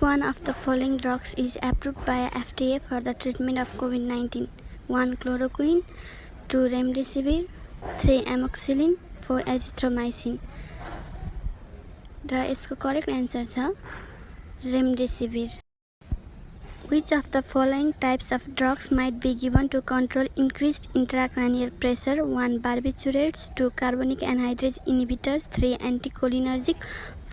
One of the following drugs is approved by FDA for the treatment of COVID-19. 1. Chloroquine, 2. Remdesivir, 3. Amoxicillin, 4. azithromycin. र यसको correct answer छ remdesivir. Which of the following types of drugs might be given to control increased intracranial pressure? 1. Barbiturates, 2. Carbonic anhydrase inhibitors, 3. Anticholinergic,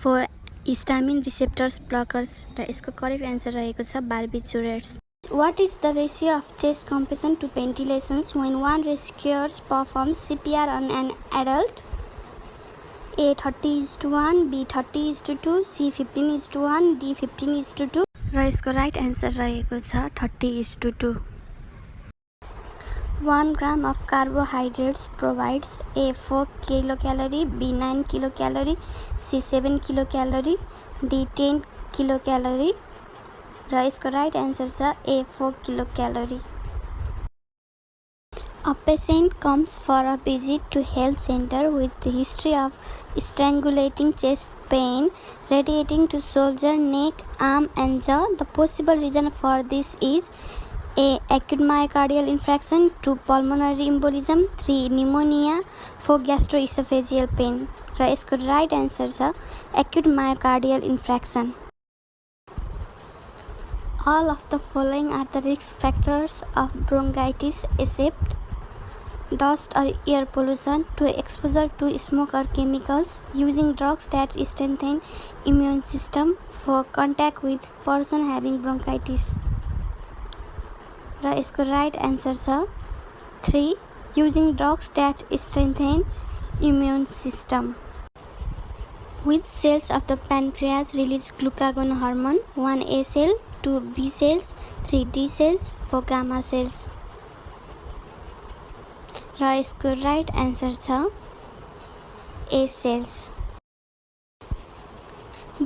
4. histamine receptors blockers. र यसको correct answer रहेको छ barbiturates. What is the ratio of chest compression to ventilations when one rescuer performs CPR on an adult? A 30:1, B 30:2, C 15:1, D 15:2. र यसको right answer रहेको छ 30:2. 1 gram of carbohydrates provides A 4 kilocalorie, B 9 kilocalorie, C 7 kilocalorie, D 10 kilocalorie. र यसको right answer छ A 4 kilocalorie. A patient comes for a visit to health center with the history of strangulating chest pain, radiating to shoulder, neck, arm and jaw. The possible reason for this is A. acute myocardial infarction, 2. pulmonary embolism, 3. pneumonia, 4. gastroesophageal pain. र यसको right answer छ acute myocardial infarction. All of the following are the risk factors of bronchitis except dust or air pollution, to exposure to smoke or chemicals, using drugs that strengthen immune system, for contact with person having bronchitis. र यसको right answer छ 3. using drugs that strengthen immune system. Which cells of the pancreas release glucagon hormone? 1. A cell, 2. B cells, 3. D cells, 4. gamma cells. र यसको right answer छ A cells.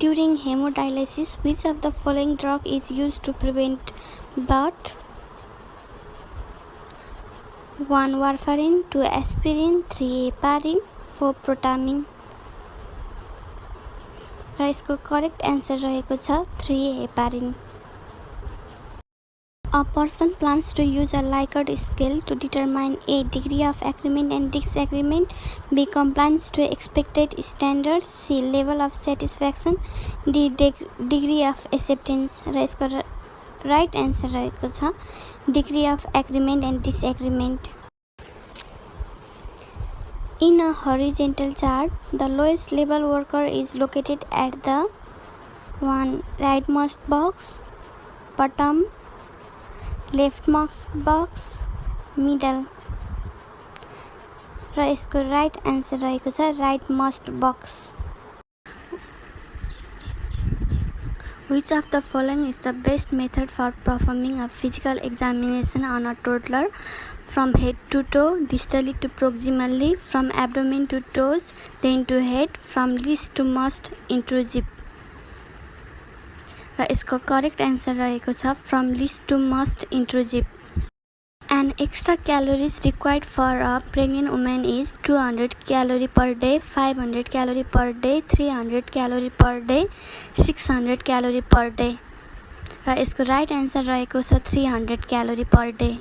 During hemodialysis, which of the following drug is used to prevent blood? 1. warfarin, 2. aspirin, 3. heparin, 4. protamine. र यसको correct answer रहेको छ 3. heparin. A person plans to use a likert scale to determine A. degree of agreement and disagreement, B. compliance to expected standards, C. level of satisfaction, D. degree of acceptance. र यसको right answer रहेको छ degree of agreement and disagreement. In a horizontal chart, the lowest level worker is located at the 1. rightmost box, bottom, leftmost box, middle. र यसको right answer रहेको छ rightmost box. Which of the following is the best method for performing a physical examination on a toddler? From head to toe, distally to proximally, from abdomen to toes, then to head, from least to most intrusive. र यसको correct answer रहेको छ from least to most intrusive. An extra calories required for a pregnant woman is 200 calorie per day, 500 calorie per day, 300 calorie per day, 600 calorie per day. र यसको right answer रहेको छ 300 calorie per day.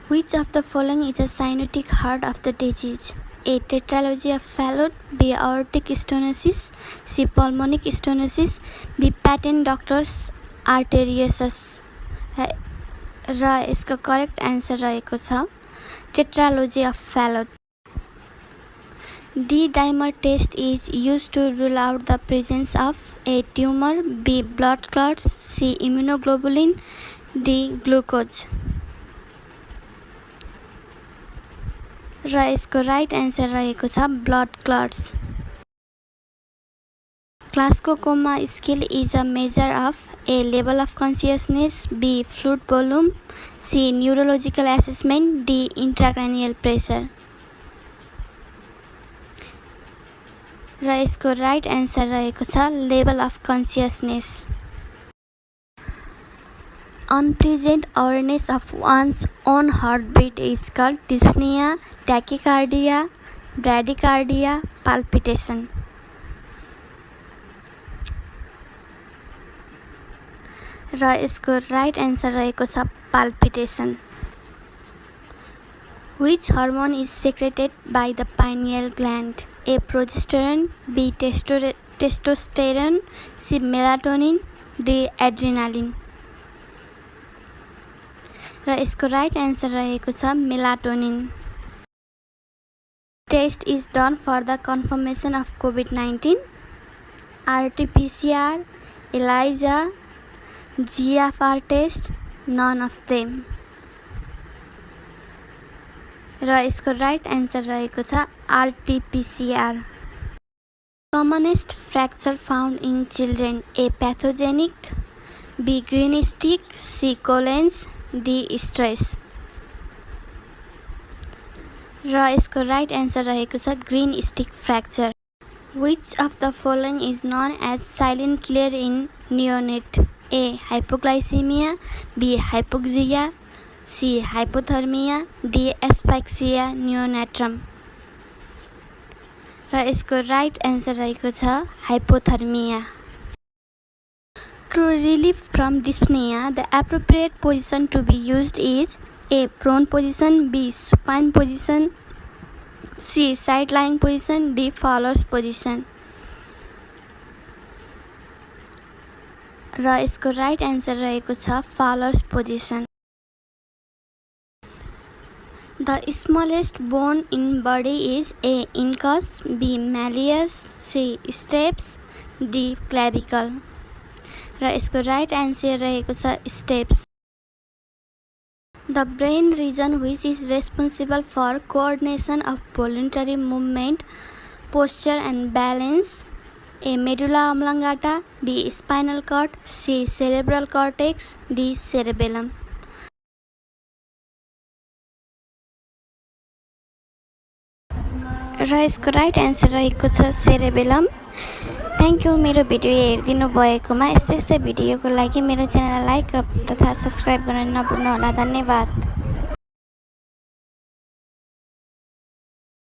Which of the following is a cyanotic heart of the disease? A. tetralogy of Fallot, B. aortic stenosis, C. pulmonic stenosis, B. patent ductus arteriosus. र यसको correct answer रहेको छ tetralogy of Fallot. D. dimer test is used to rule out the presence of A. tumor, B. blood clots, C. immunoglobulin, D. glucose. र यसको right answer रहेको छ blood clots. Glassgow coma scale is a measure of A. level of consciousness, B. fluid volume, C. neurological assessment, D. intracranial pressure. र यसको right answer रहेको छ level of consciousness. Unpresent awareness of one's own heartbeat is called dyspnea, tachycardia, bradycardia, palpitation. र यसको right answer रहेको छ palpitation. Which hormone is secreted by the pineal gland? A. Progesterone, B. Testosterone, C. Melatonin, D. Adrenaline. र यसको right answer रहेको छ melatonin. Test is done for the confirmation of COVID-19. RT-PCR, ELISA, GFR test, none of them. र यसको right answer रहेको छ RT-PCR. Commonest fracture found in children. A. Pathogenic, B. green stick, C. collens, D. stress. र यसको right answer रहेको छ green stick fracture. Which of the following is known as silent killer in neonate? A. hypoglycemia, B. hypoxia, C. hypothermia, D. asphyxia neonatum. र यसको right answer रहेको छ hypothermia. To relieve from dyspnea, the appropriate position to be used is A. prone position, B. supine position, C. side lying position, D. fowler's position. र यसको right answer रहेको छ fowler's position. The smallest bone in body is A. incus, B. malleus, C. steps, D. clavicle. र यसको right answer रहेको छ steps. The brain region which is responsible for coordination of voluntary movement, posture and balance. A. medulla oblongata, B. spinal cord, C. cerebral cortex, D. cerebellum. र यसको right answer रहेको छ cerebellum. Thank you मेरो video हेरिदिनु भएकोमा. यस्तै भिडियोको लागि मेरो च्यानललाई लाइक तथा सब्सक्राइब गर्न नभुल्नुहोला. धन्यवाद.